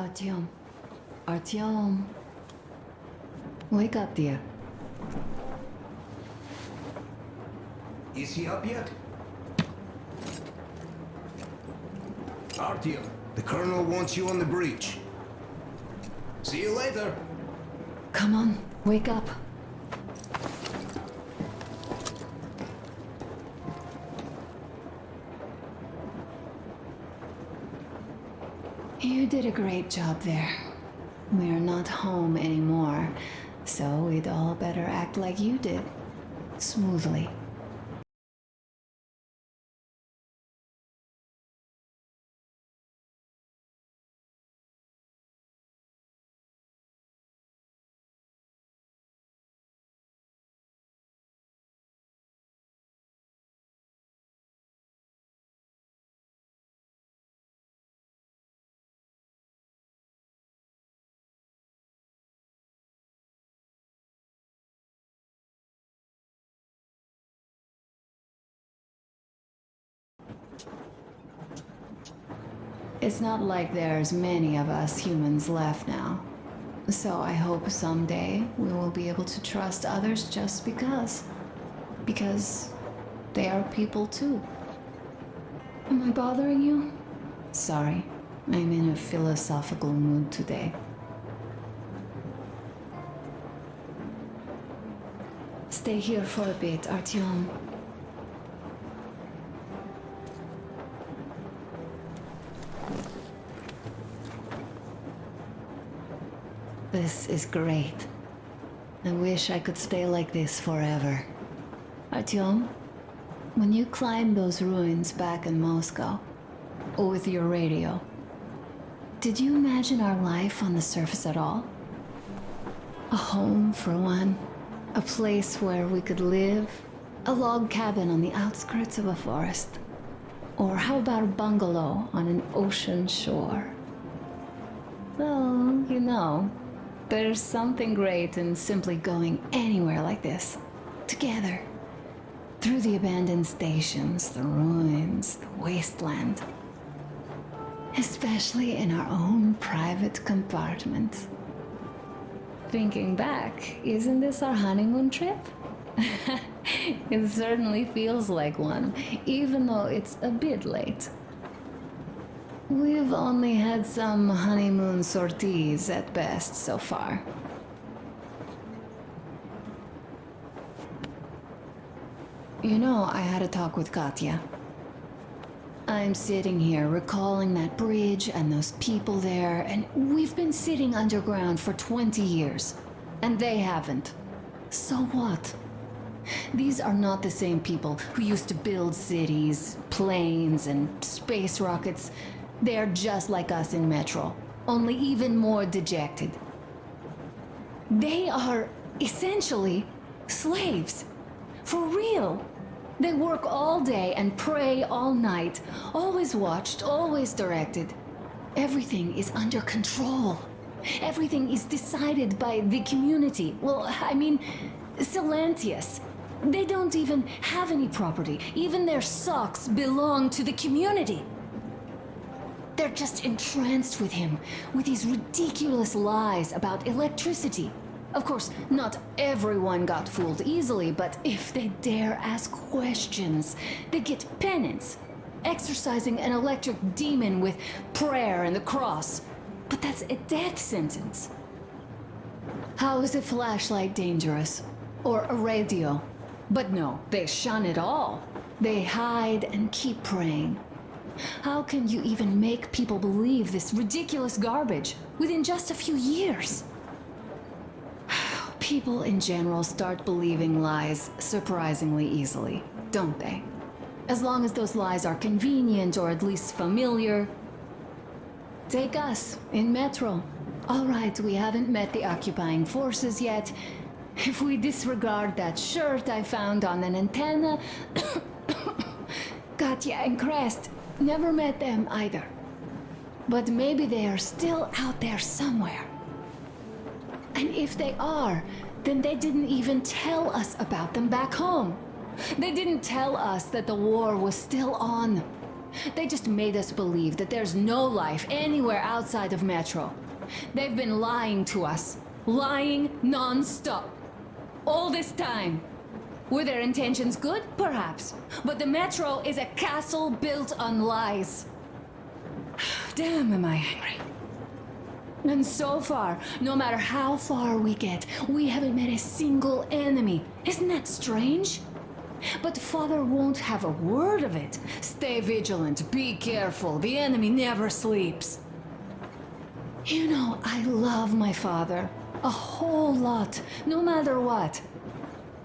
Artyom. Artyom. Wake up, dear. Is he up yet? Artyom, the Colonel wants you on the breach. See you later. Come on, wake up. You did a great job there. We're not home anymore, so we'd all better act like you did. Smoothly. It's not like there's many of us humans left now. So I hope someday we will be able to trust others just because. Because they are people too. Am I bothering you? Sorry, I'm in a philosophical mood today. Stay here for a bit, Artyom. This is great. I wish I could stay like this forever. Artyom, when you climbed those ruins back in Moscow, with your radio, did you imagine our life on the surface at all? A home for one, a place where we could live, a log cabin on the outskirts of a forest. Or how about a bungalow on an ocean shore? Well, you know, there's something great in simply going anywhere like this, together, through the abandoned stations, the ruins, the wasteland. Especially in our own private compartment. Thinking back, isn't this our honeymoon trip? It certainly feels like one, even though it's a bit late. We've only had some honeymoon sorties at best so far. You know, I had a talk with Katya. I'm sitting here recalling that bridge and those people there, and we've been sitting underground for 20 years, and they haven't. So what? These are not the same people who used to build cities, planes, and space rockets. They're just like us in Metro, only even more dejected. They are essentially slaves. For real. They work all day and pray all night, always watched, always directed. Everything is under control. Everything is decided by the community. Well, I mean, Silantius. They don't even have any property. Even their socks belong to the community. They're just entranced with him, with these ridiculous lies about electricity. Of course, not everyone got fooled easily, but if they dare ask questions, they get penance, exorcising an electric demon with prayer and the cross. But that's a death sentence. How is a flashlight dangerous? Or a radio? But no, they shun it all. They hide and keep praying. How can you even make people believe this ridiculous garbage within just a few years? People in general start believing lies surprisingly easily, don't they? As long as those lies are convenient or at least familiar. Take us, in Metro. All right, we haven't met the occupying forces yet. If we disregard that shirt I found on an antenna... Katya and Crest, never met them either. But maybe they are still out there somewhere. And if they are, then they didn't even tell us about them back home. They didn't tell us that the war was still on. They just made us believe that there's no life anywhere outside of Metro. They've been lying to us. Lying non-stop. All this time. Were their intentions good? Perhaps. But the Metro is a castle built on lies. Damn, am I angry. And so far, no matter how far we get, we haven't met a single enemy. Isn't that strange? But Father won't have a word of it. Stay vigilant, be careful, the enemy never sleeps. You know, I love my father. A whole lot, no matter what.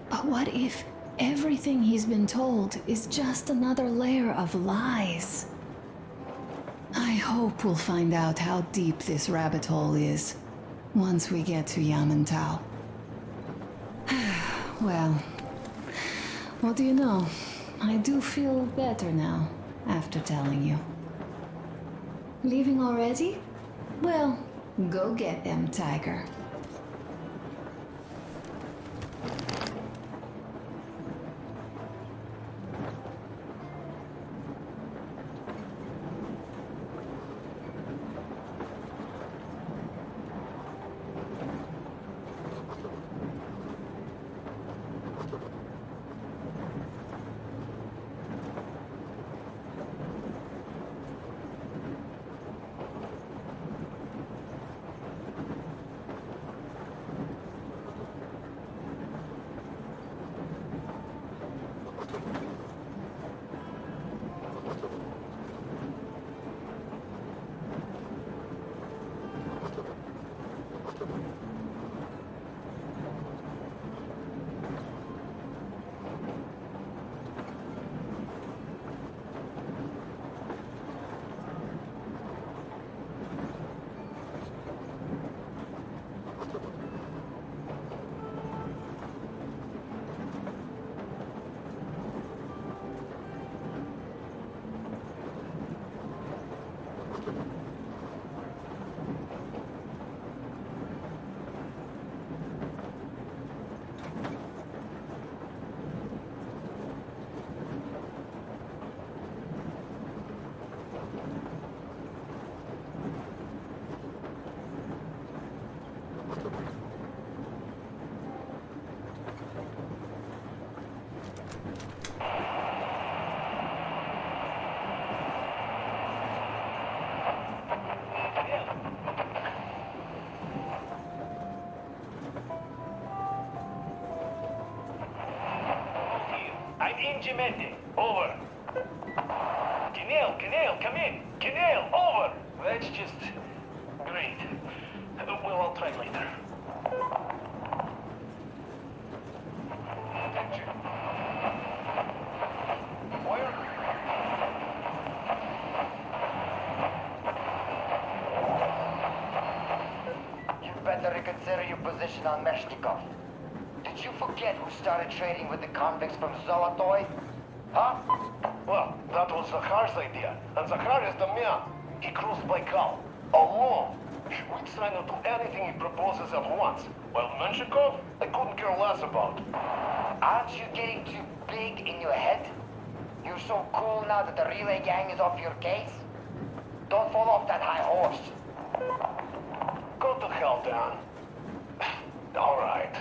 But what if everything he's been told is just another layer of lies? I hope we'll find out how deep this rabbit hole is once we get to Yamantau. Well, what do you know? I do feel better now after telling you. Leaving already? Well, go get them, Tiger. Ingemente, over. Canale, come in. Canale, over. That's just great. Well, I'll try later. Attention. Where? You better reconsider your position on Meshnikov. Did you forget who started trading with the convicts from Zolotoy? Huh? Well, that was Zakhar's idea. And Zakhar is the man. He crossed Baikal. Alone. We'd try not to do anything he proposes at once. Well, Menshikov, I couldn't care less about. Aren't you getting too big in your head? You're so cool now that the relay gang is off your case? Don't fall off that high horse. Go to hell, Dan. All right.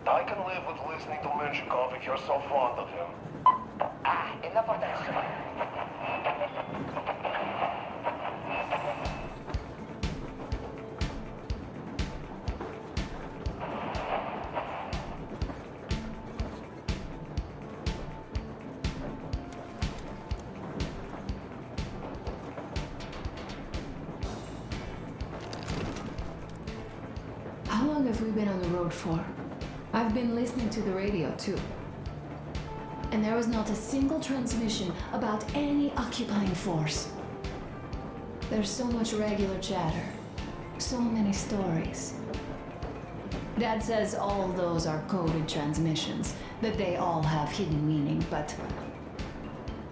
I can live with listening to Menshikov if you're so fond of him. Enough of that. How long have we been on the road for? I've been listening to the radio, too. And there was not a single transmission about any occupying force. There's so much regular chatter. So many stories. Dad says all those are coded transmissions, that they all have hidden meaning, but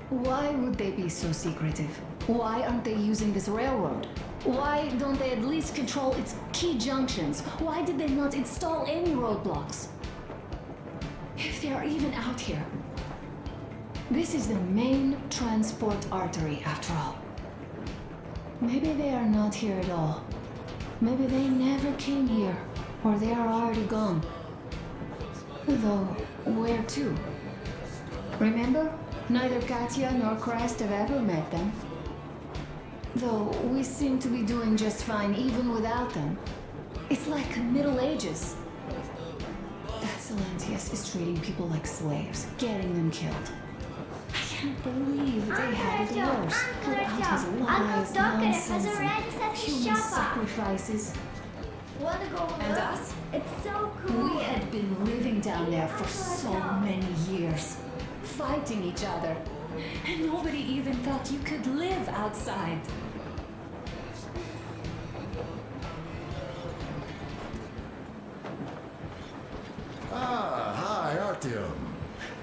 why would they be so secretive? Why aren't they using this railroad? Why don't they at least control its key junctions? Why did they not install any roadblocks? If they are even out here. This is the main transport artery, after all. Maybe they are not here at all. Maybe they never came here, or they are already gone. Though, where to? Remember? Neither Katya nor Crest have ever met them. Though, we seem to be doing just fine even without them. It's like Middle Ages. That Silentius is treating people like slaves, getting them killed. I can't believe they had it worse. Without his lies, nonsense, and human sacrifices. Wanna go And look? us? It's so cool. We had been living down there for so many years, fighting each other. And nobody even thought you could live outside. Ah, hi, Artyom.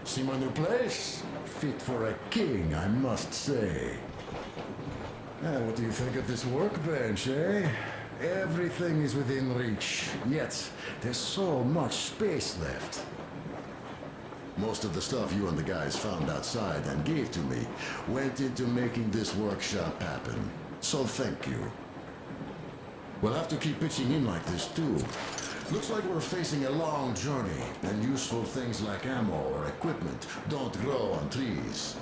See my new place? Fit for a king, I must say. What do you think of this workbench, eh? Everything is within reach, yet there's so much space left. Most of the stuff you and the guys found outside and gave to me went into making this workshop happen. So thank you. We'll have to keep pitching in like this too. Looks like we're facing a long journey, and useful things like ammo or equipment don't grow on trees.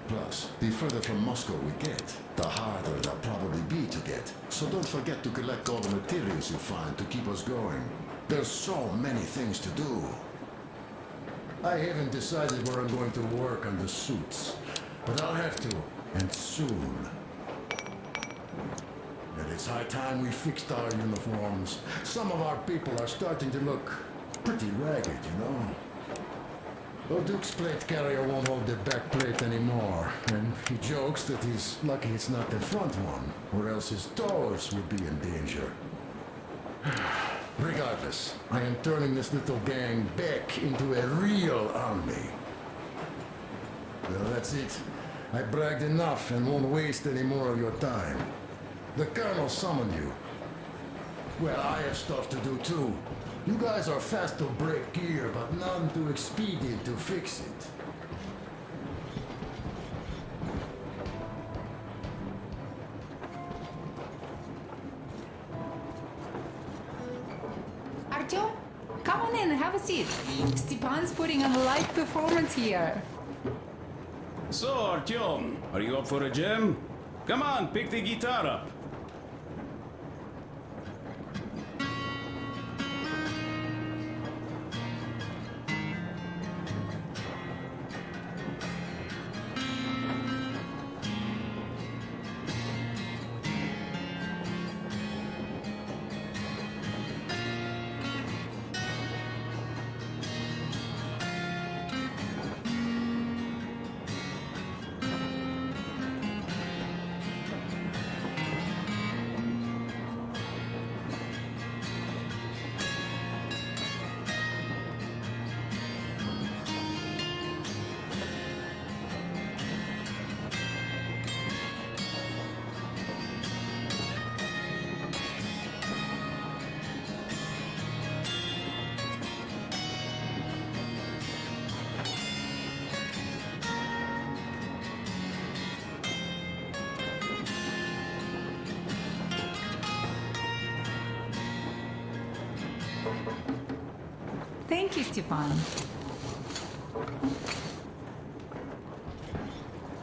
Plus, the further from Moscow we get, the harder they'll probably be to get. So don't forget to collect all the materials you find to keep us going. There's so many things to do. I haven't decided where I'm going to work on the suits, but I'll have to, and soon. And it's high time we fixed our uniforms. Some of our people are starting to look pretty ragged, you know? Duke's plate carrier won't hold the back plate anymore, and he jokes that he's lucky it's not the front one, or else his toes would be in danger. Regardless, I am turning this little gang back into a real army. Well, that's it. I bragged enough and won't waste any more of your time. The Colonel summoned you. Well, I have stuff to do too. You guys are fast to break gear, but none too expedient to fix it. Artyom, come on in and have a seat. Stepan's putting on a live performance here. So, Artyom, are you up for a jam? Come on, pick the guitar up. Thank you, Stepan.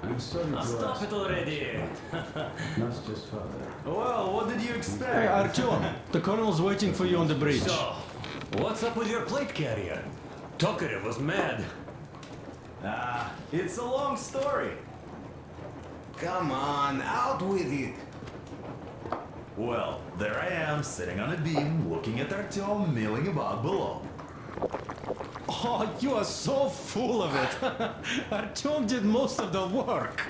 I'm sorry to Stop ask. it already! That's just father. Well, what did you expect? Hey, Artyom, the colonel's waiting for you on the bridge. So, what's up with your plate carrier? Tokarev was mad. It's a long story. Come on, out with it. Well, there I am, sitting on a beam, looking at Artyom milling about below. Oh, you are so full of it. Artyom did most of the work.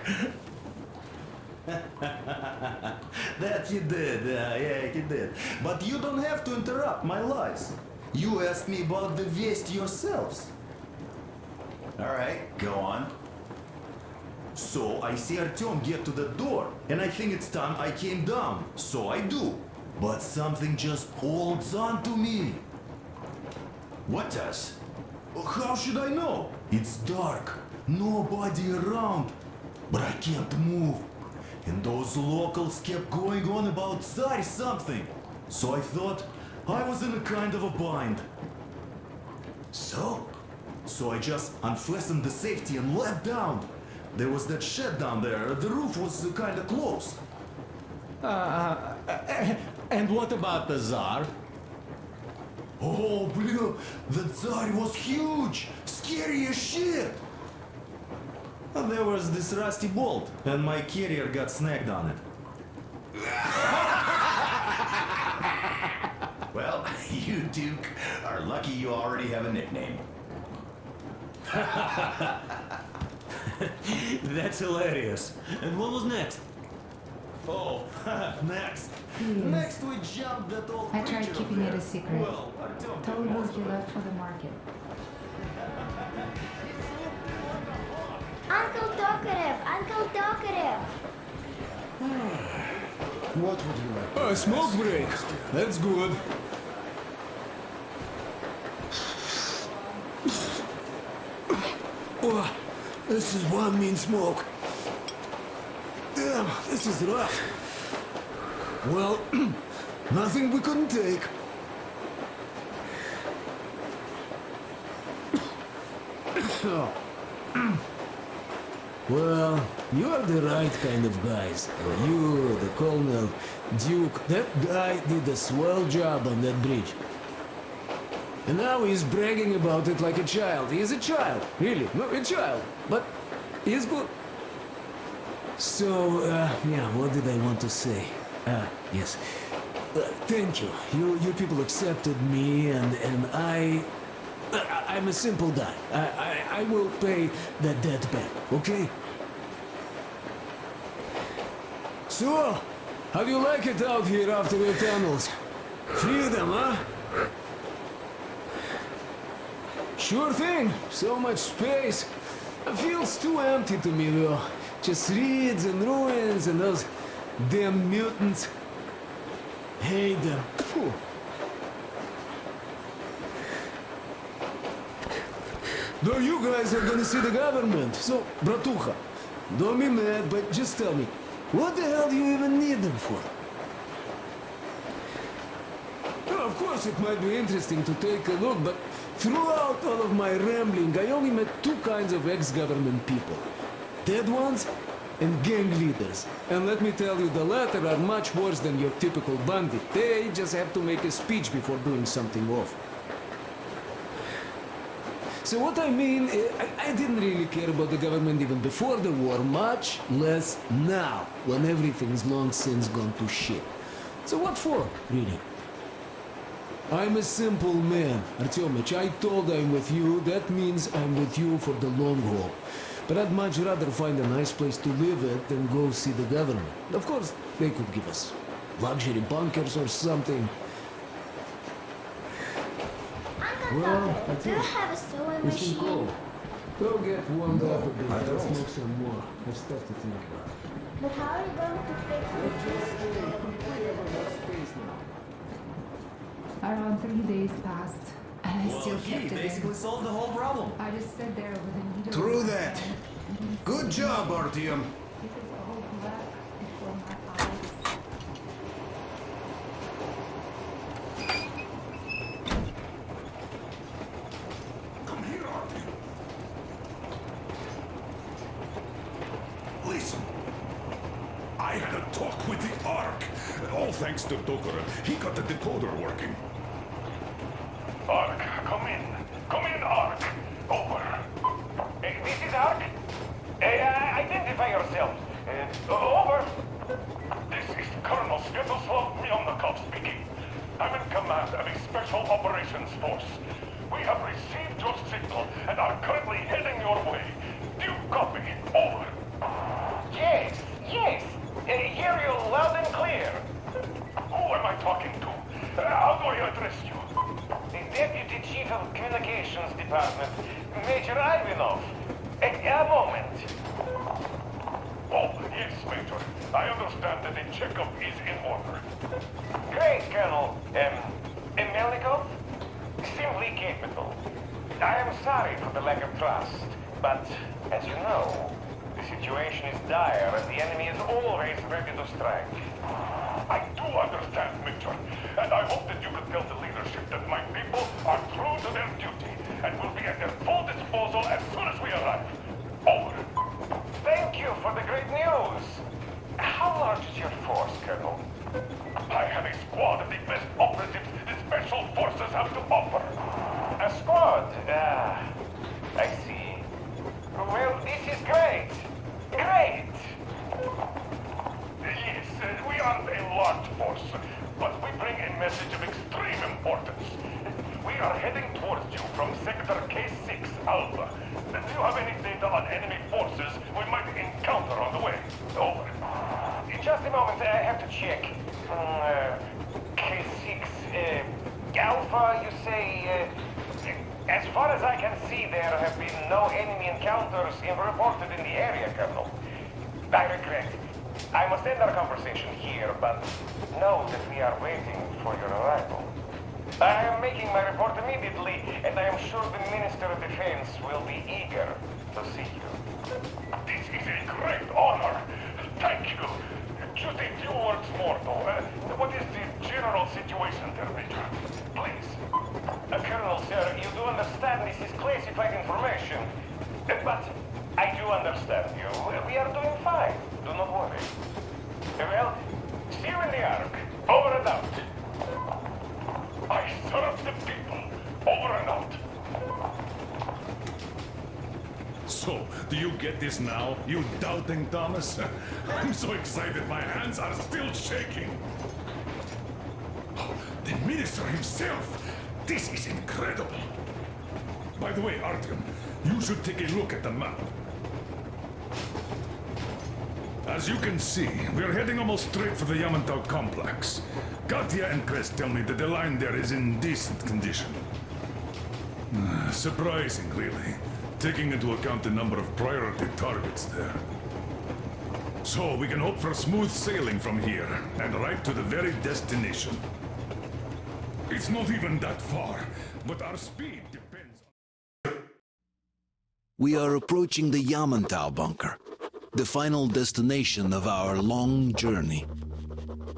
That he did, yeah, he did. But you don't have to interrupt my lies. You asked me about the Vest yourselves. Alright, go on. So I see Artyom get to the door, and I think it's time I came down. So I do. But something just holds on to me. What does? How should I know? It's dark. nobody around. But I can't move. And those locals kept going on about Tsar something. So I thought I was in a kind of a bind. So I just unfastened the safety and let down. There was that shed down there. The roof was kind of close. And what about the Tsar? Oh, blue, the Tsar was huge, scary as shit. And there was this rusty bolt, and my carrier got snagged on it. Well, you, Duke, are lucky you already have a nickname. That's hilarious. And what was next? Oh, next. Next we jumped that old I tried creature keeping it there. a secret. Well, Artyom Told did her most he of it. left for the market. Uncle Talkative! Uncle Talkative! What would you like? A smoke break. That's good. Oh, this is one mean smoke. Damn, this is rough. Well, nothing we couldn't take. Well, you're the right kind of guys. You, the Colonel, Duke, that guy did a swell job on that bridge. And now he's bragging about it like a child. He is a child, really, no, a child. But he's good. So, yeah, what did I want to say? Yes. Thank you. You people accepted me, and I'm a simple guy. I will pay that debt back, okay? So, how do you like it out here after the tunnels? Freedom, huh? Sure thing. So much space. It feels too empty to me, though. Just reeds and ruins and those damn mutants. Hate them. Phew. Though you guys are gonna see the government, so, bratucha, don't be mad, but just tell me, what the hell do you even need them for? Well, of course, it might be interesting to take a look, but throughout all of my rambling, I only met two kinds of ex-government people. Dead ones and gang leaders. And let me tell you, the latter are much worse than your typical bandit. They just have to make a speech before doing something off. So what I mean, I didn't really care about the government even before the war, much less now, when everything's long since gone to shit. So what for, really? I'm a simple man, Artyomich. I told I'm with you, that means I'm with you for the long haul. But I'd much rather find a nice place to live at than go see the government. Of course, they could give us luxury bunkers or something. Uncle Well, Talkative, do you have a sewing We should machine? go. Go get warmed up a bit. I Let's don't. smoke some more. I've stuff to think about. But how are you going to fix it? Around 3 days passed, and I still He kept it basically in. solved the whole problem. I just sat there with a needle. True in my that. hand, and then Good job, Artyom. it was all black before my eyes. Come here, Artyom. Listen. I had a talk with the Ark. All thanks to Tokarev. He got the decoder working. Ark, come in. Come in, Ark. Over. This is Ark. Identify yourselves. Over. This is Colonel Sviatoslav Myonnikov speaking. I'm in command of a special operations force. We have received your signal and are currently heading your way. Do you copy? Over. Yes. Hear you loud and clear. Who am I talking to? How do I address you? The Deputy Chief of Communications Department, Major Ivanov. A moment. Oh, yes, Major. I understand that the checkup is in order. Great, Colonel. Melnikov? Simply capable. I am sorry for the lack of trust, but As you know, the situation is dire and the enemy is always ready to strike. I do understand, Major, and I hope that you can tell the leadership that my people are true to their duty and will be at their full disposal as soon as we arrive. Over. Thank you for the great news. How large is your force, Colonel? I have a squad of the best operatives the Special Forces have to offer. A squad? I see. Well, this is great. Great! Yes, we aren't a large force, but we bring a message of extreme importance. We are heading towards you from Sector K6 Alpha. Do you have any data on enemy forces we might encounter on the way? Over. In just a moment, I have to check. K6, Alpha, you say... as far as I can see, there have been no enemy encounters reported in the area, Colonel. I regret. I must end our conversation here, but know that we are waiting for your arrival. I am making my report immediately, and I am sure the Minister of Defense will be eager to see you. This is a great honor. Thank you. Just a few words more, though. What is the general situation there, Major? Please. Colonel, sir, you do understand this is classified information. But I do understand you. We are doing fine. Do not worry. Well, see you in the Ark. Over and out. I serve the people. Over and out. So, do you get this now, you doubting Thomas? I'm so excited my hands are still shaking. Oh, the Minister himself! This is incredible! By the way, Artyom, you should take a look at the map. As you can see, we're heading almost straight for the Yamantau complex. Katya and Crest tell me that the line there is in decent condition. Surprising, really, taking into account the number of priority targets there. So we can hope for smooth sailing from here, and right to the very destination. It's not even that far, but our speed depends on... We are approaching the Yamantau bunker, the final destination of our long journey.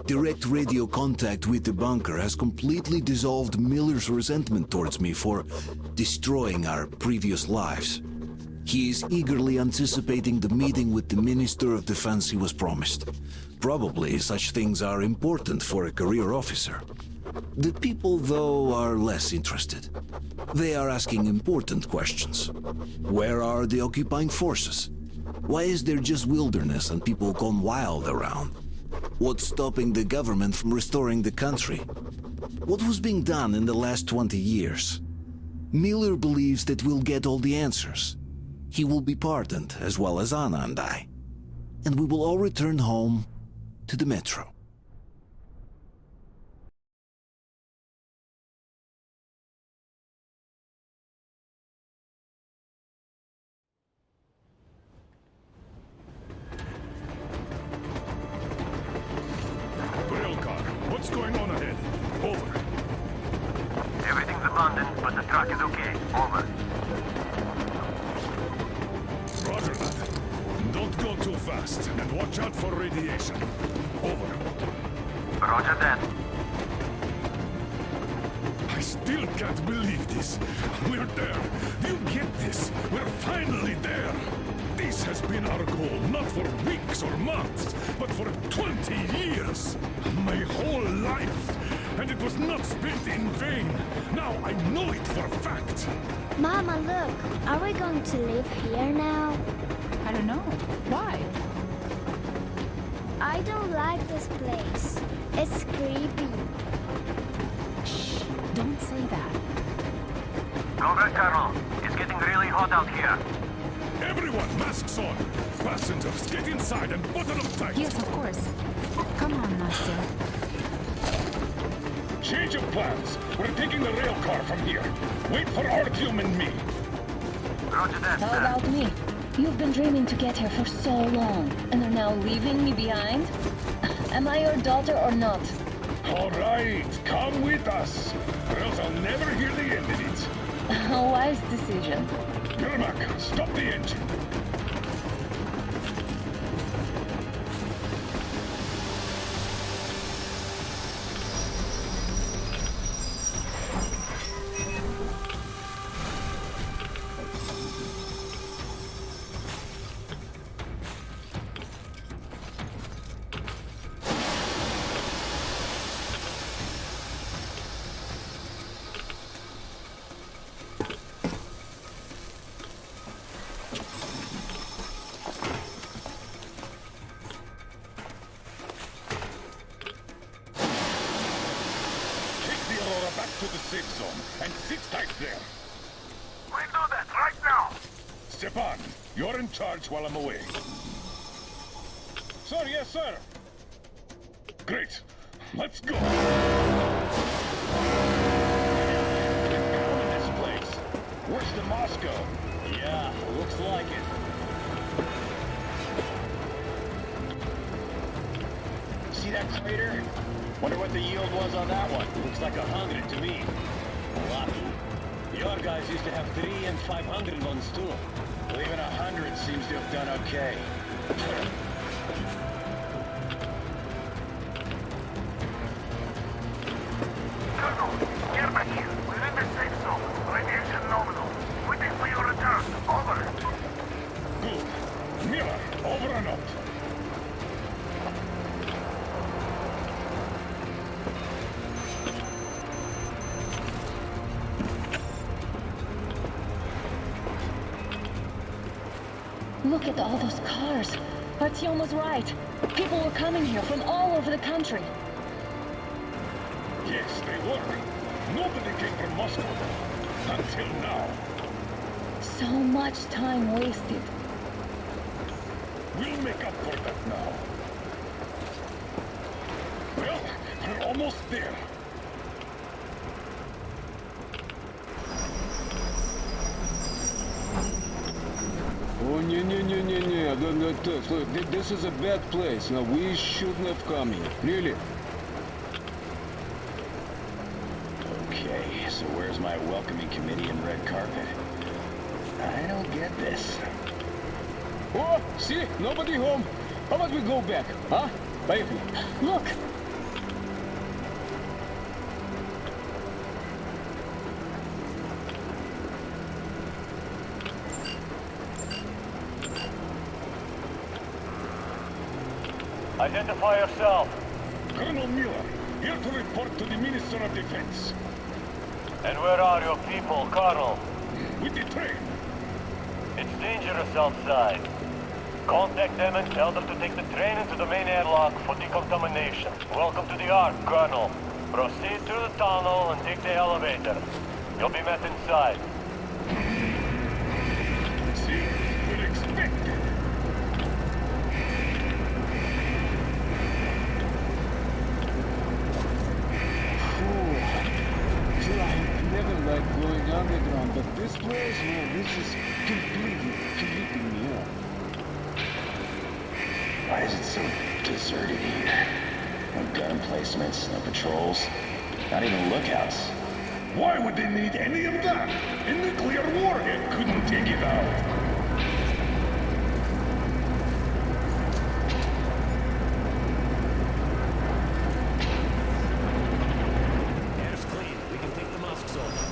Direct radio contact with the bunker has completely dissolved Miller's resentment towards me for destroying our previous lives. He is eagerly anticipating the meeting with the Minister of Defense he was promised. Probably such things are important for a career officer. The people, though, are less interested. They are asking important questions. Where are the occupying forces? Why is there just wilderness and people gone wild around? What's stopping the government from restoring the country? What was being done in the last 20 years? Miller believes that we'll get all the answers. He will be pardoned, as well as Anna and I. And we will all return home to the metro. What's going on ahead? Over. Everything's abandoned, but the truck is okay. Over. Roger that. Don't go too fast, and watch out for radiation. Over. Roger that. I still can't believe this. We're there. Do you get this? We're finally there. This has been our goal, not for weeks or months, but for 20 years. My whole life. And it was not spent in vain. Now I know it for a fact. Mama, look. Are we going to live here now? I don't know. Why? I don't like this place. It's creepy. Shh. Don't say that. Over, Colonel. It's getting really hot out here. Everyone, masks on! Passengers, get inside and button up tight! Yes, of course. Come on, Nastya. Change of plans. We're taking the rail car from here. Wait for Artyom and me. Roger that, How about me? You've been dreaming to get here for so long, and are now leaving me behind? Am I your daughter or not? All right, come with us, or else I'll never hear the end of it. A wise decision. Yermak, stop the engine. Aurora back to the safe zone and sit tight there. We'll do that right now. Stepan, you're in charge while I'm away. Sir, yes, sir. Great. Let's go. This place. Worse than Moscow. Yeah, looks like it. See that crater? Wonder what the yield was on that one. Looks like 100 to me. Lucky. Your guys used to have 3 and 500 ones too. But even 100 seems to have done okay. Colonel, get back here. We're in the safe zone. Radiation nominal. Waiting for your return. Over. Good. Miller, over and out. Look at all those cars. Artyom was right. People were coming here from all over the country. Yes, they were. Nobody came from Moscow. Until now. So much time wasted. We'll make up for that now. Well, we're almost there. Oh, look, this is a bad place. Now, we shouldn't have come here. Really? Okay, so where's my welcoming committee and red carpet? I don't get this. Oh, see? Nobody home. How about we go back, huh? Поехали. Look! Identify yourself. Colonel Miller, here to report to the Minister of Defense. And where are your people, Colonel? With the train. It's dangerous outside. Contact them and tell them to take the train into the main airlock for decontamination. Welcome to the Ark, Colonel. Proceed through the tunnel and take the elevator. You'll be met inside. See, we're expected. Never liked going underground, but this place, man, this is completely keeping me up. Why is it so deserted here? No gun emplacements, no patrols, not even lookouts. Why would they need any of that? A nuclear warhead couldn't take it out. Air's clean. We can take the masks off.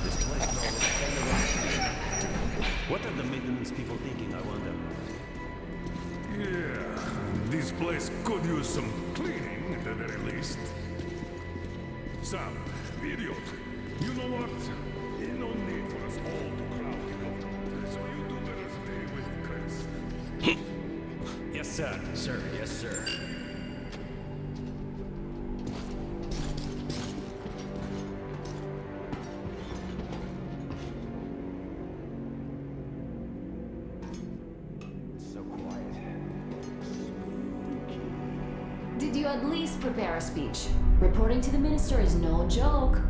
This place now looks kind of rough. What are the maintenance people thinking, I wonder? Yeah, this place could use some cleaning at the very least. Sam, idiot, you know what? There's no need for us all to crowd it. So you two better stay with Chris. Yes, sir. Sir, yes, sir. So quiet. Did you at least prepare a speech? Reporting to the minister is no joke.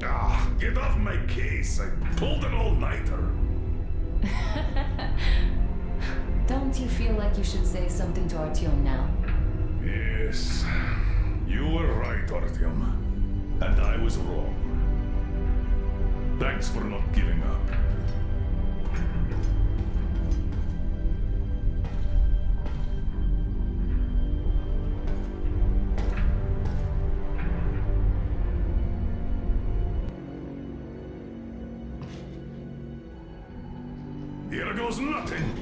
Ah, get off my case. I pulled an all-nighter. Don't you feel like you should say something to Artyom now? Yes, you were right, Artyom. And I was wrong. Thanks for not giving up. Here goes nothing!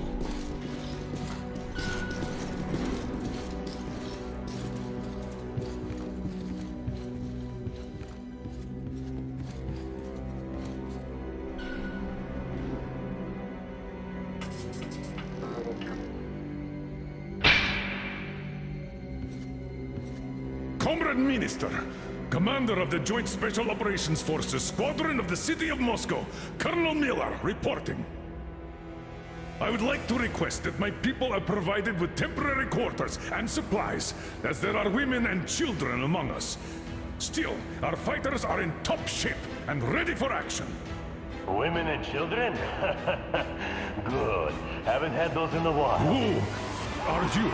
Comrade Minister, Commander of the Joint Special Operations Forces Squadron of the City of Moscow, Colonel Miller, reporting. I would like to request that my people are provided with temporary quarters and supplies, as there are women and children among us. Still, our fighters are in top shape and ready for action. Women and children? Good. Haven't had those in a while. Who are you?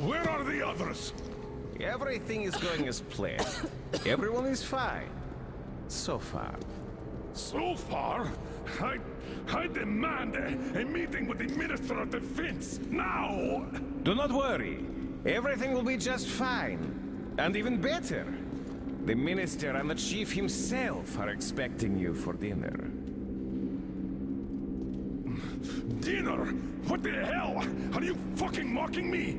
Where are the others? Everything is going as planned. Everyone is fine. So far. So far? I demand a meeting with the Minister of Defense, now! Do not worry. Everything will be just fine. And even better. The Minister and the Chief himself are expecting you for dinner. Dinner? What the hell? Are you fucking mocking me?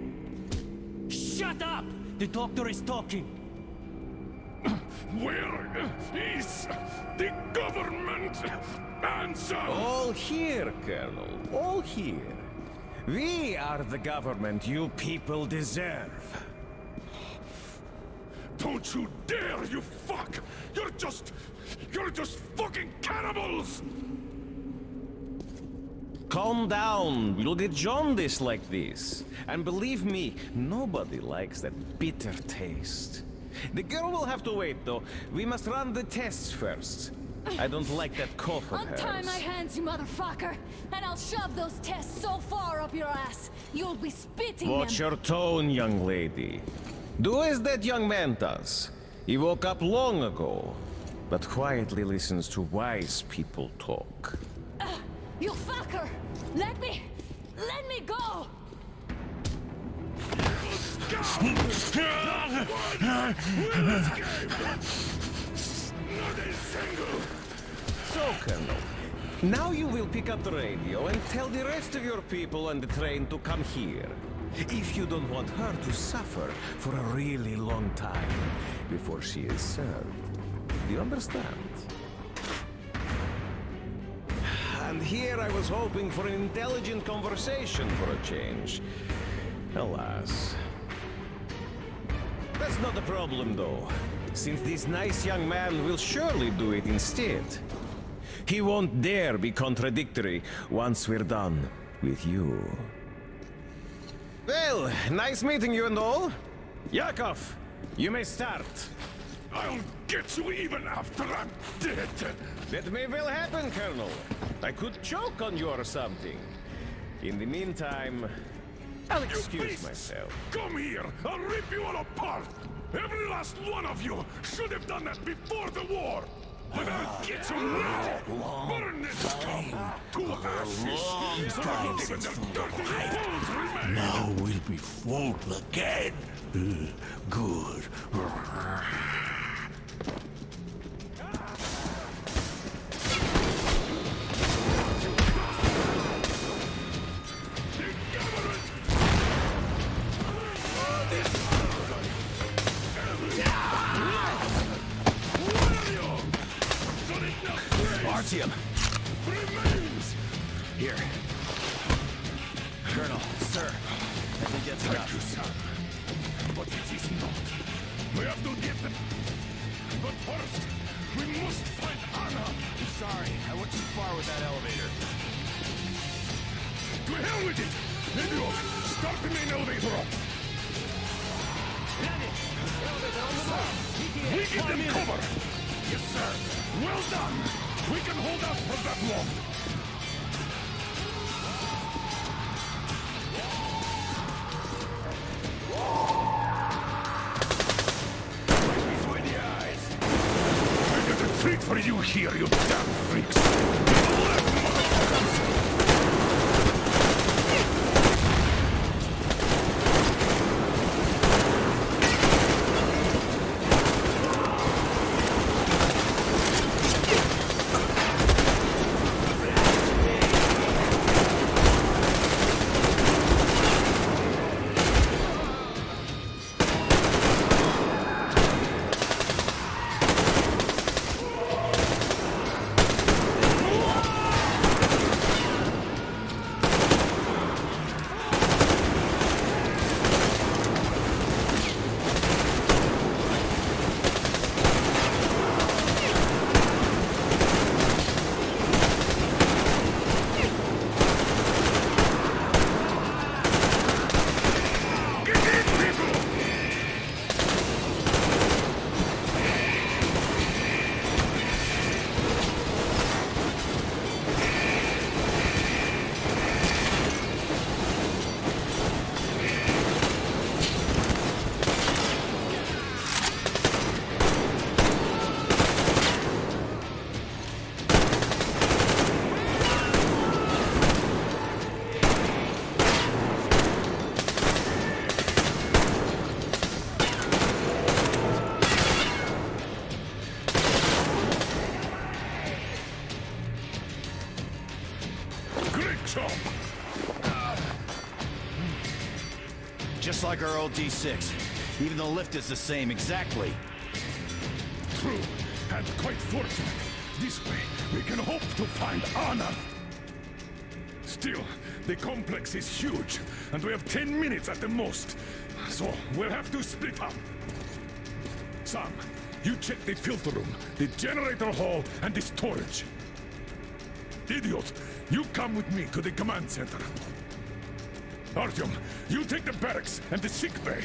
Shut up! The doctor is talking. Where is the government answer? All here, Colonel. All here. We are the government you people deserve. Don't you dare, you fuck! You're just fucking cannibals! Calm down. You'll get jaundice like this. And believe me, nobody likes that bitter taste. The girl will have to wait, though. We must run the tests first. I don't like that cough of hers. Untie my hands, you motherfucker, and I'll shove those tests so far up your ass, you'll be spitting Watch them. your tone, young lady. Do as that young man does. He woke up long ago, but quietly listens to wise people talk. You fucker! Let me go! So, Colonel, now you will pick up the radio and tell the rest of your people on the train to come here. If you don't want her to suffer for a really long time before she is served. Do you understand? And here I was hoping for an intelligent conversation for a change. Alas. That's not the problem, though, since this nice young man will surely do it instead. He won't dare be contradictory once we're done with you. Well, nice meeting you and all. Yakov, you may start. I'll get you even after I'm dead. That may well happen, Colonel. I could choke on you or something. In the meantime, I'll excuse myself. Come here! I'll rip you all apart! Every last one of you should have done that before the war! But I'll get you now! Burn this scum to ashes! So not even the dirty bones remain! Now we'll be full again. Good. Here. Colonel, sir, I think that's enough. Thank you, son. But it is not. We have to get them. But first, we must find Anna. I'm sorry, I went too far with that elevator. To hell with it! Idiot! Start the main elevator up! We give them cover! Yes, sir! Well done! We can hold out for that long! Between the eyes! I got a treat for you here, you damn freaks! Left, motherfuckers! Just like our old D6. Even the lift is the same, exactly. True, and quite fortunate. This way, we can hope to find Anna. Still, the complex is huge, and we have 10 minutes at the most. So, we'll have to split up. Sam, you check the filter room, the generator hall, and the storage. Idiot, you come with me to the command center. Artyom, you take the barracks and the sick bay.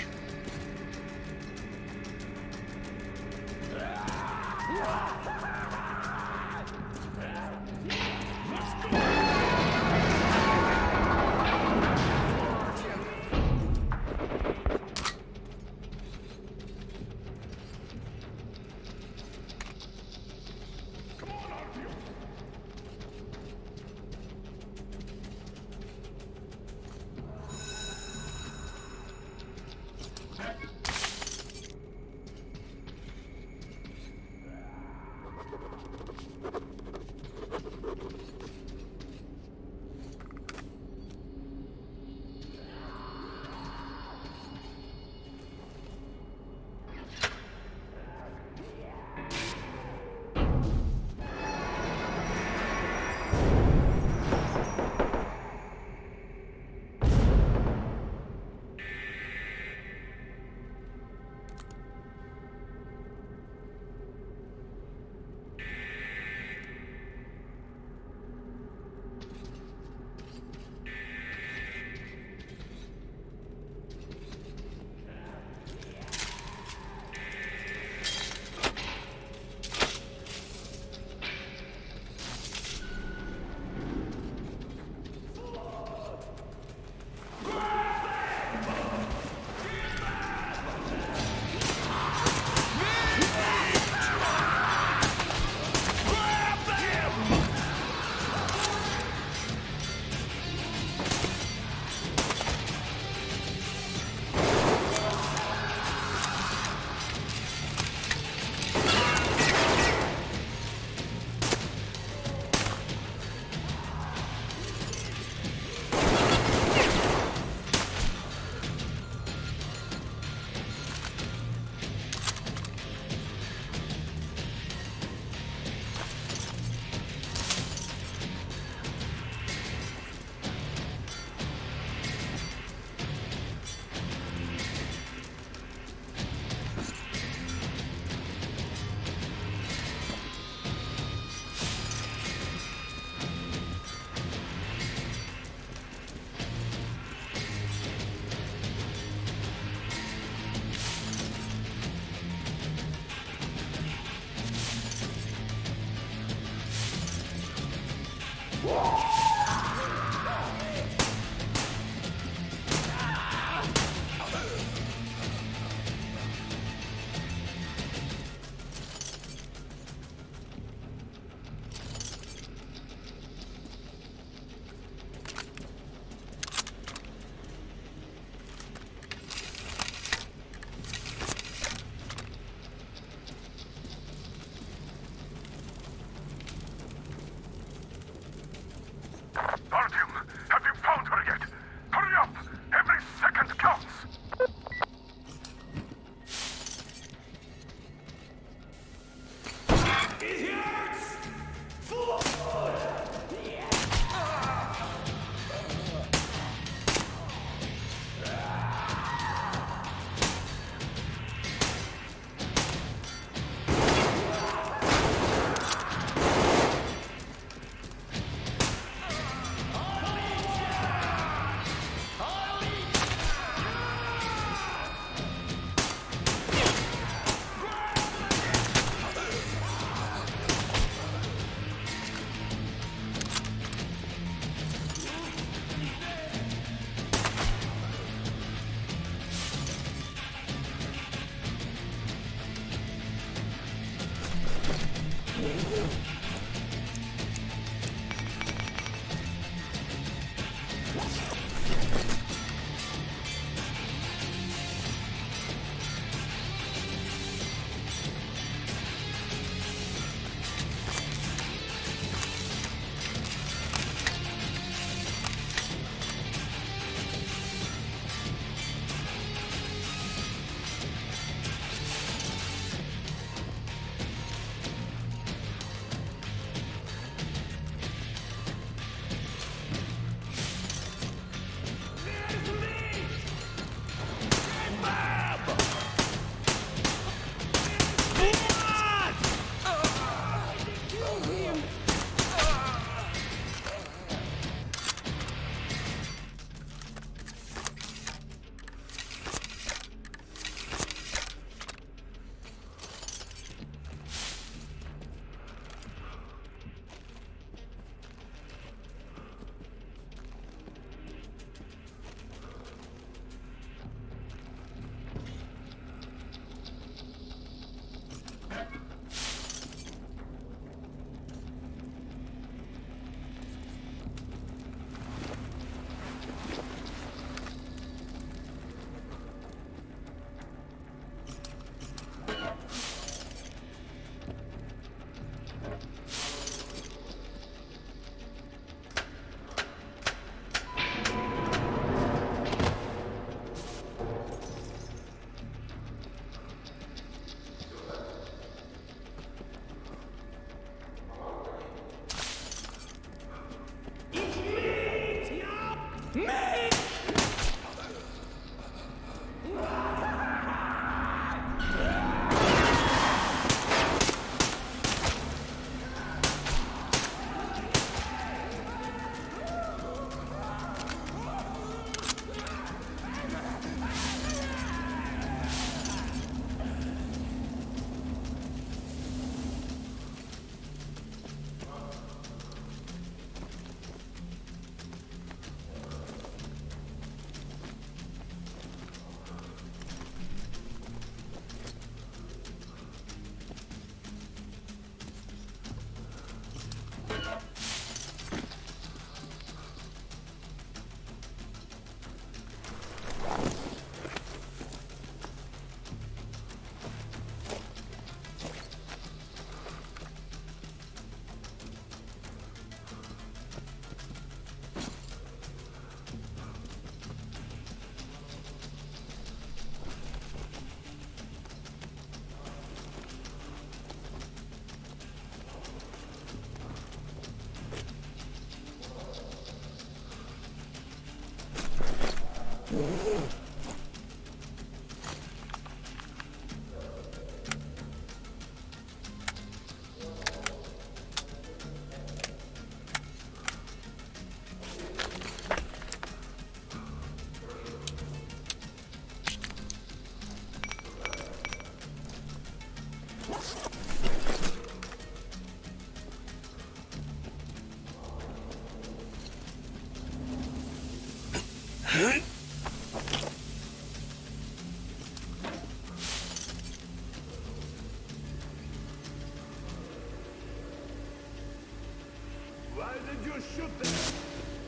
Why did you shoot them?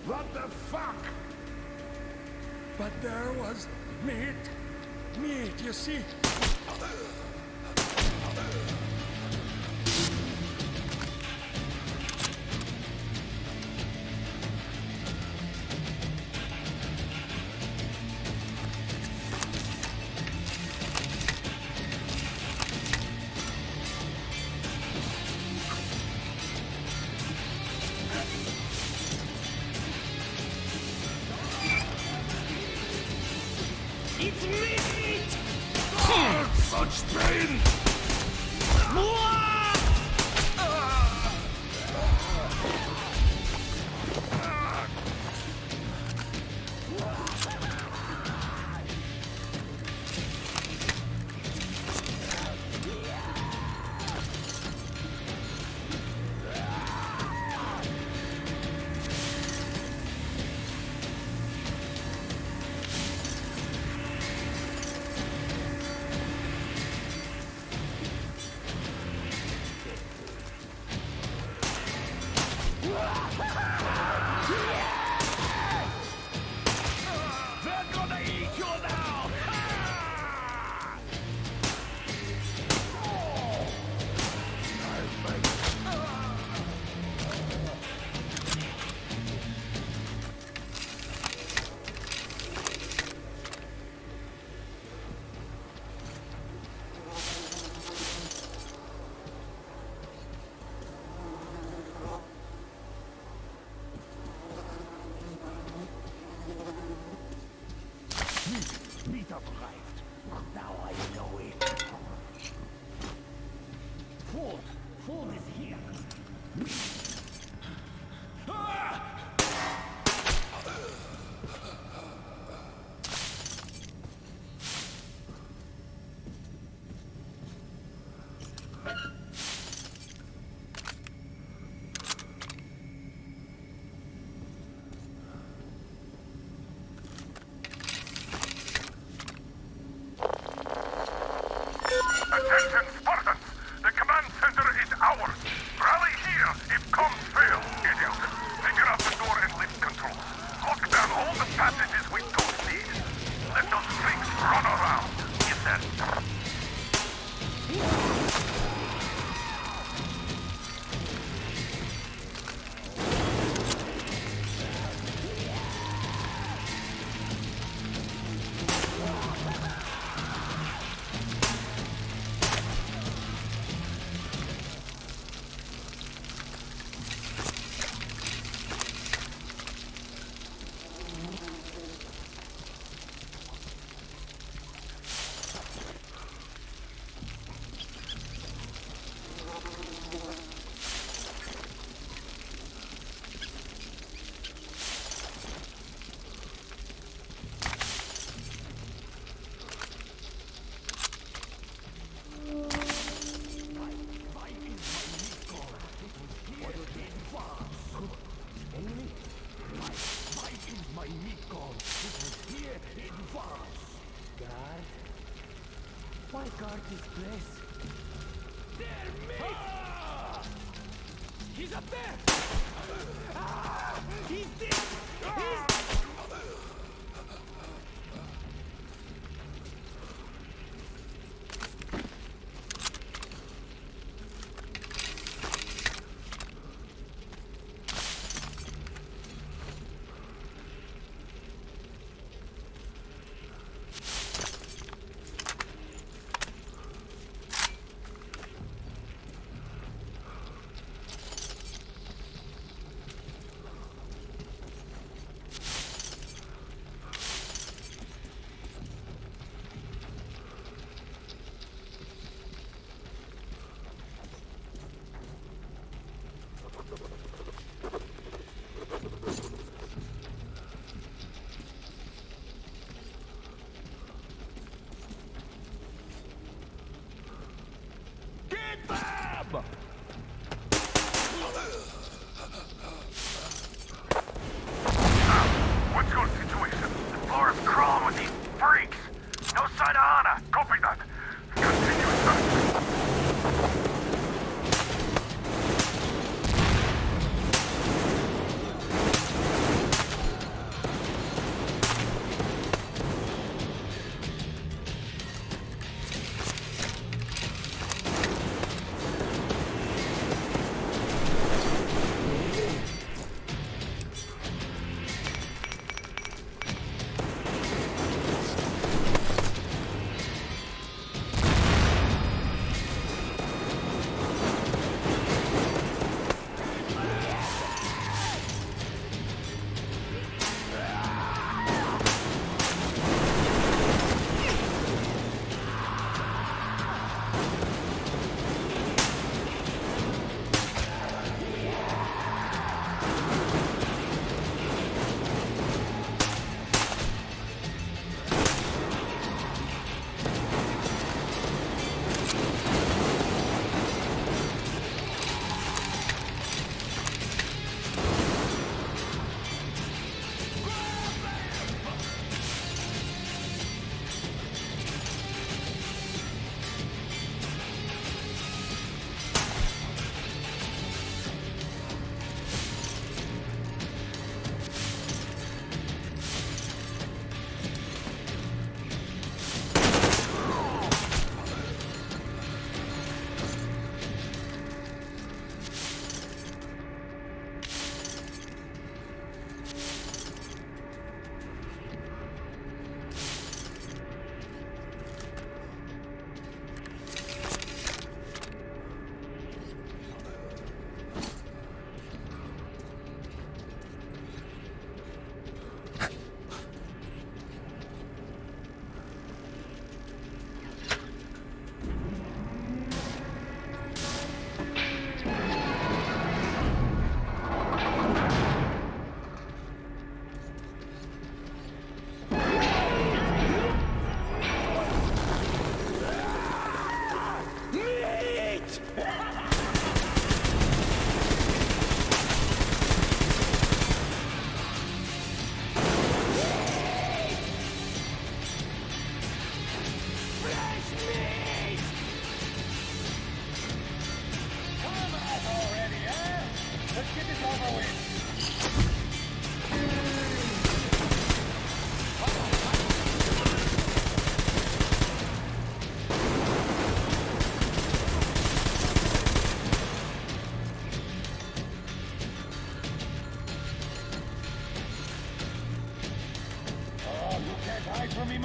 What the fuck? But there was meat. Meat, you see? It's meat! God, such pain! They're gonna eat you now! Meat arrived. Now I know it. Food! Food is here! my Nikon, who was here in Vars. Guard? Why guard this place? There, mate! Ah! He's up there! Ah! He's dead! He's... What's your situation? The floor is crawling with these freaks. No sign of Anna. Copy that. Continue search.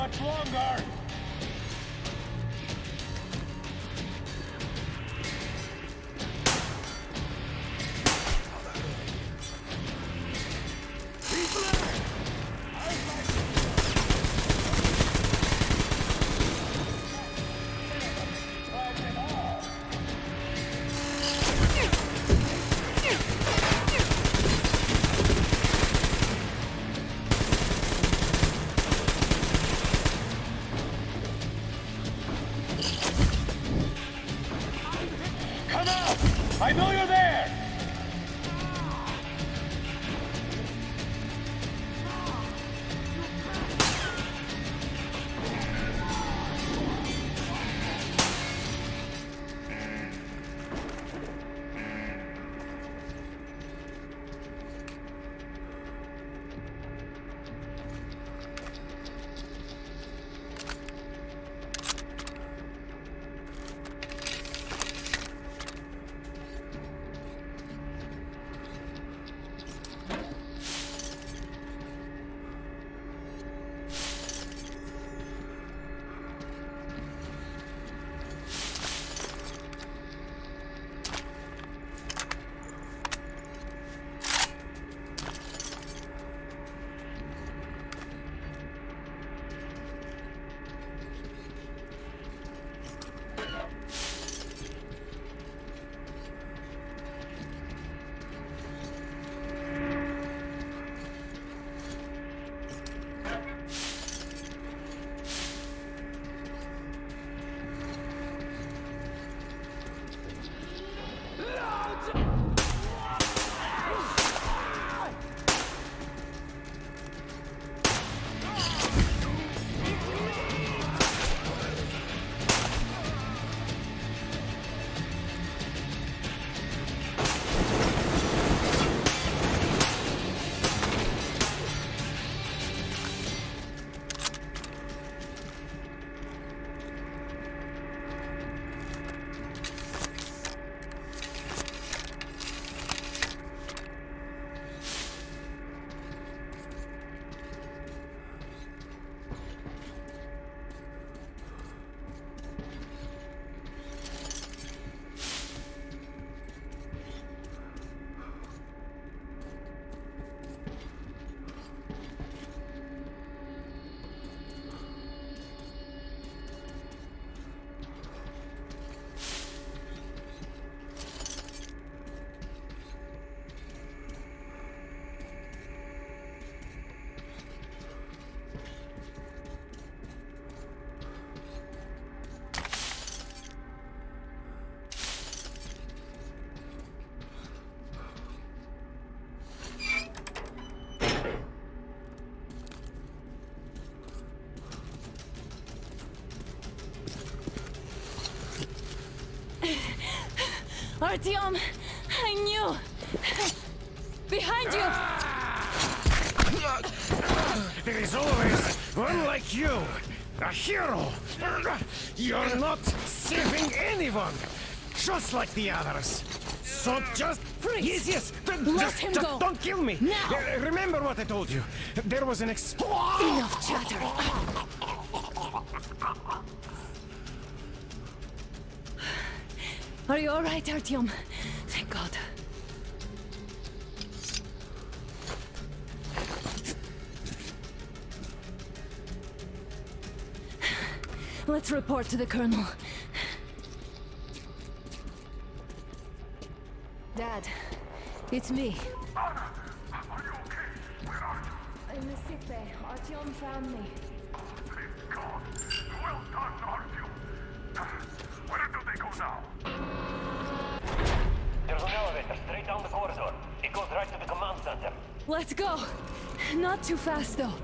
much longer! Artyom, I knew! Behind you! There is always one like you, a hero. You're not saving anyone, just like the others. So just freeze. Yes. Let him go. Don't kill me. Now. Remember what I told you. There was an Enough chatter. Are you all right, Artyom? Thank God. Let's report to the Colonel. Dad, it's me. Anna, are you okay? Where are you? In the sick bay. Artyom found me. Thank God. Well done, Artyom. Where do they go now? There's an elevator straight down the corridor. It goes right to the command center. Let's go. Not too fast, though.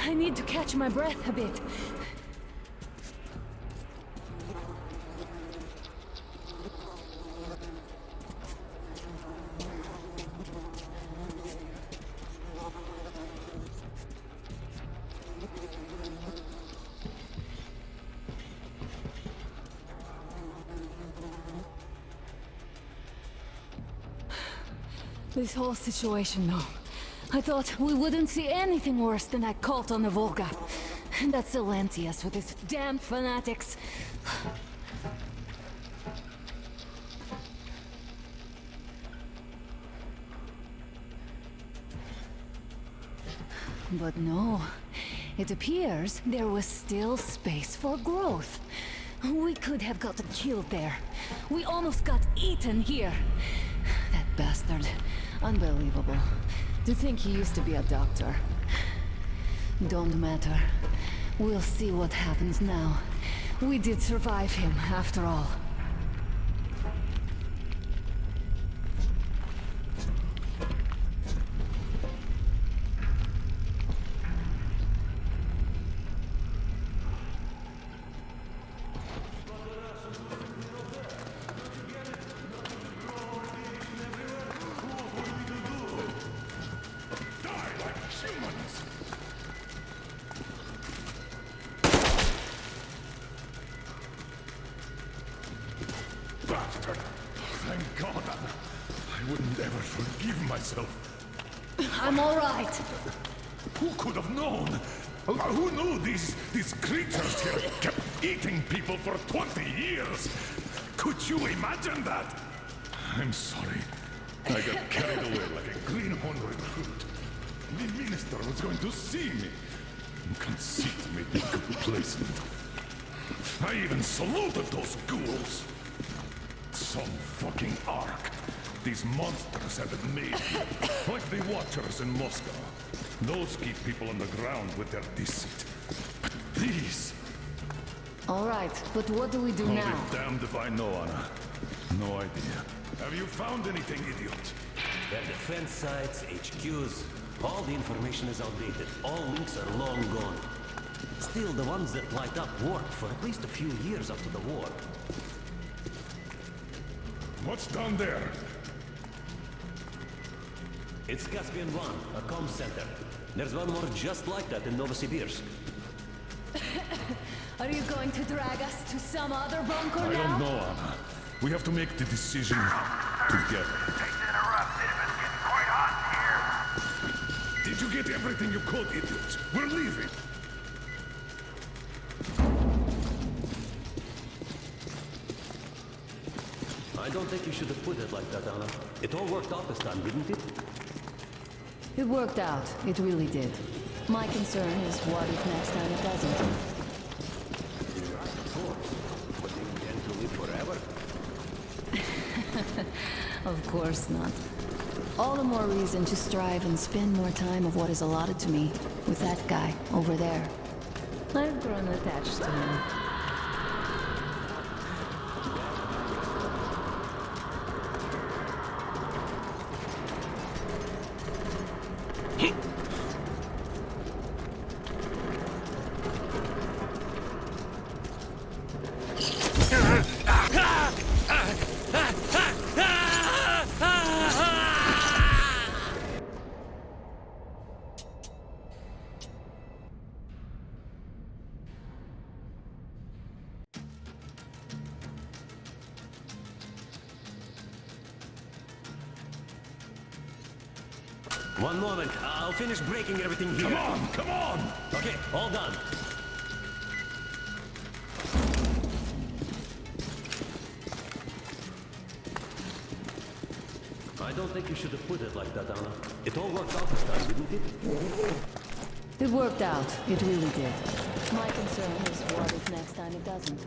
I need to catch my breath a bit. This whole situation, though. I thought we wouldn't see anything worse than that cult on the Volga. And that Silencius with his damn fanatics. But no. It appears there was still space for growth. We could have gotten killed there. We almost got eaten here. That bastard. Unbelievable. To think he used to be a doctor. Don't matter. We'll see what happens now. We did survive him, after all. Bastard! Thank God. I wouldn't ever forgive myself. I'm all right. Who could have known? Who knew these creatures here kept eating people for 20 years? Could you imagine that? I'm sorry. I got carried away like a greenhorn recruit. The minister was going to see me. Conceit made me complacent. I even saluted those ghouls. Some fucking ark. These monsters have it made here, like the Watchers in Moscow. Those keep people on the ground with their deceit. But these... All right, but what do we do I'll now? be damned if I know, Anna. No idea. Have you found anything, idiot? Their defense sites, HQs, all the information is outdated. All links are long gone. Still, the ones that light up worked for at least a few years after the war. What's down there? It's Caspian 1, a comm center. There's one more just like that in Novosibirsk. Are you going to drag us to some other bunker I now? don't know, Anna. We have to make the decision together. Did you get everything you could, idiot? We're leaving. I don't think you should have put it like that, Anna. It all worked out this time, didn't it? It worked out. It really did. My concern is what if next time it doesn't? Of course. But you intend to live forever? Of course not. All the more reason to strive and spend more time of what is allotted to me with that guy over there. I've grown attached to him. One moment. I'll finish breaking everything here. Come on, come on! Okay, all done. I don't think you should have put it like that, Anna. It all worked out this time, didn't it? It worked out. It really did. My concern is what if next time it doesn't?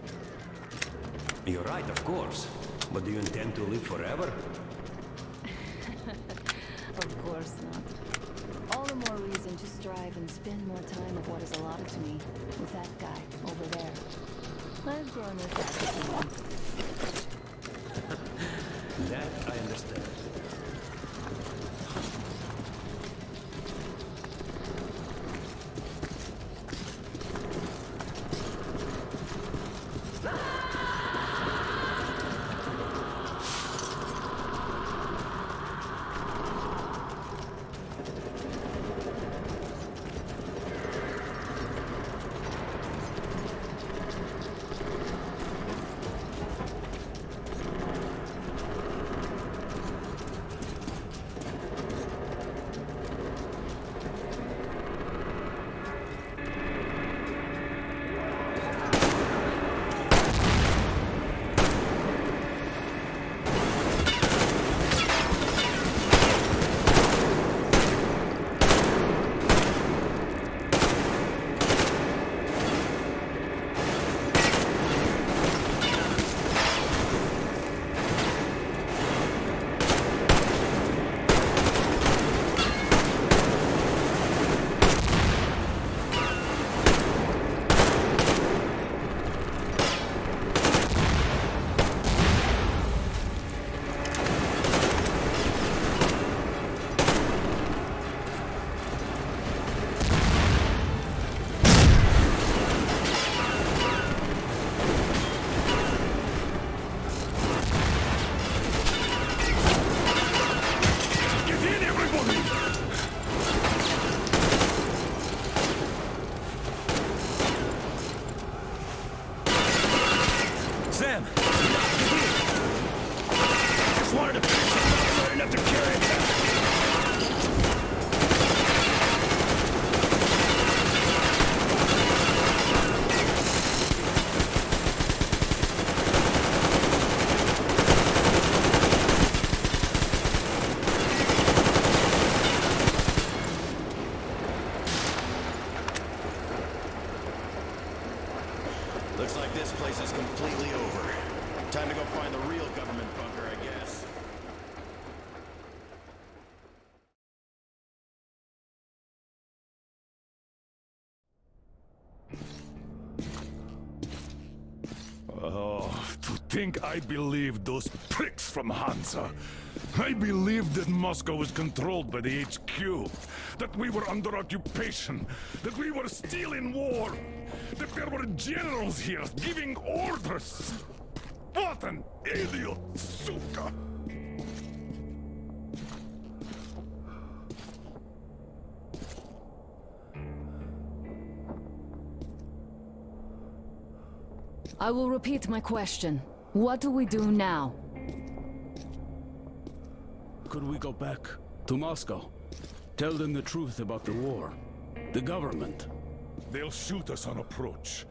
You're right, of course. But do you intend to live forever? Of course not. All the more reason to strive and spend more time of what is allotted to me with that guy over there. I've grown with that. That I understand. Looks like this place is completely over. Time to go find the real government bunker, I guess. Oh, to think I believed those pricks from Hansa. I believed that Moscow was controlled by the HQ, that we were under occupation, that we were still in war, that there were generals here giving orders. What an idiot, suka! I will repeat my question. What do we do now? Could we go back to Moscow? Tell them the truth about the war. The government. They'll shoot us on approach.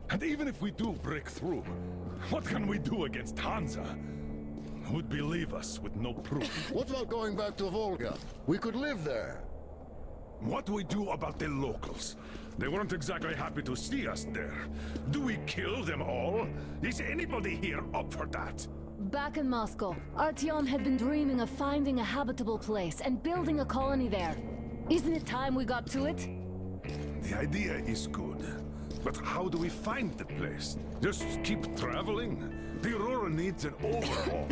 And even if we do break through, what can we do against Hansa? Who'd believe us with no proof? What about going back to Volga? We could live there. What do we do about the locals? They weren't exactly happy to see us there. Do we kill them all? Is anybody here up for that? Back in Moscow, Artyom had been dreaming of finding a habitable place and building a colony there. Isn't it time we got to it? The idea is good. But how do we find the place? Just keep traveling? The Aurora needs an overhaul.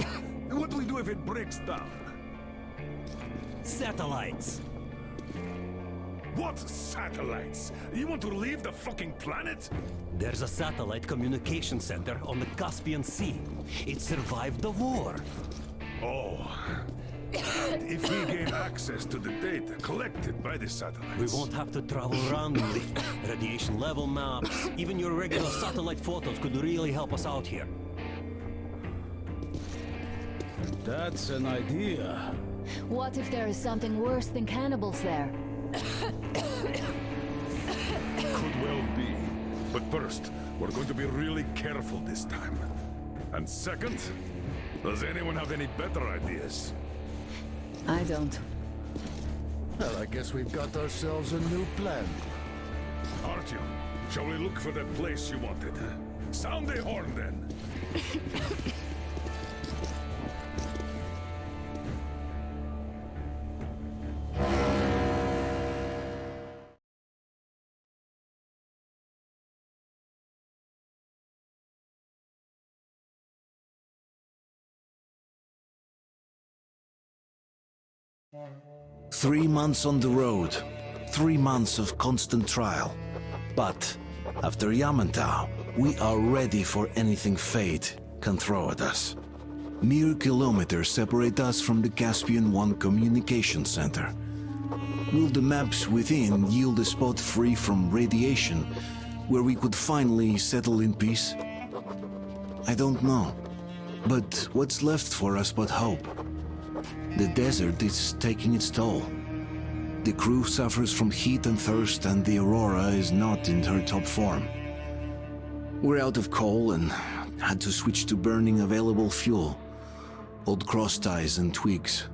What do we do if it breaks down? Satellites! What satellites? You want to leave the fucking planet? There's a satellite communication center on the Caspian Sea. It survived the war. Oh. And if we gain access to the data collected by the satellites... We won't have to travel around with it. Radiation level maps, even your regular satellite photos could really help us out here. That's an idea. What if there is something worse than cannibals there? Could well be. But first, we're going to be really careful this time. And second, does anyone have any better ideas? I don't. Well, I guess we've got ourselves a new plan. Artyom, shall we look for that place you wanted? Sound the horn, then. 3 months on the road, 3 months of constant trial. But after Yamantau, we are ready for anything fate can throw at us. Mere kilometers separate us from the Caspian One communication center. Will the maps within yield a spot free from radiation, where we could finally settle in peace? I don't know. But what's left for us but hope? The desert is taking its toll. The crew suffers from heat and thirst, and the Aurora is not in her top form. We're out of coal and had to switch to burning available fuel. Old cross ties and twigs.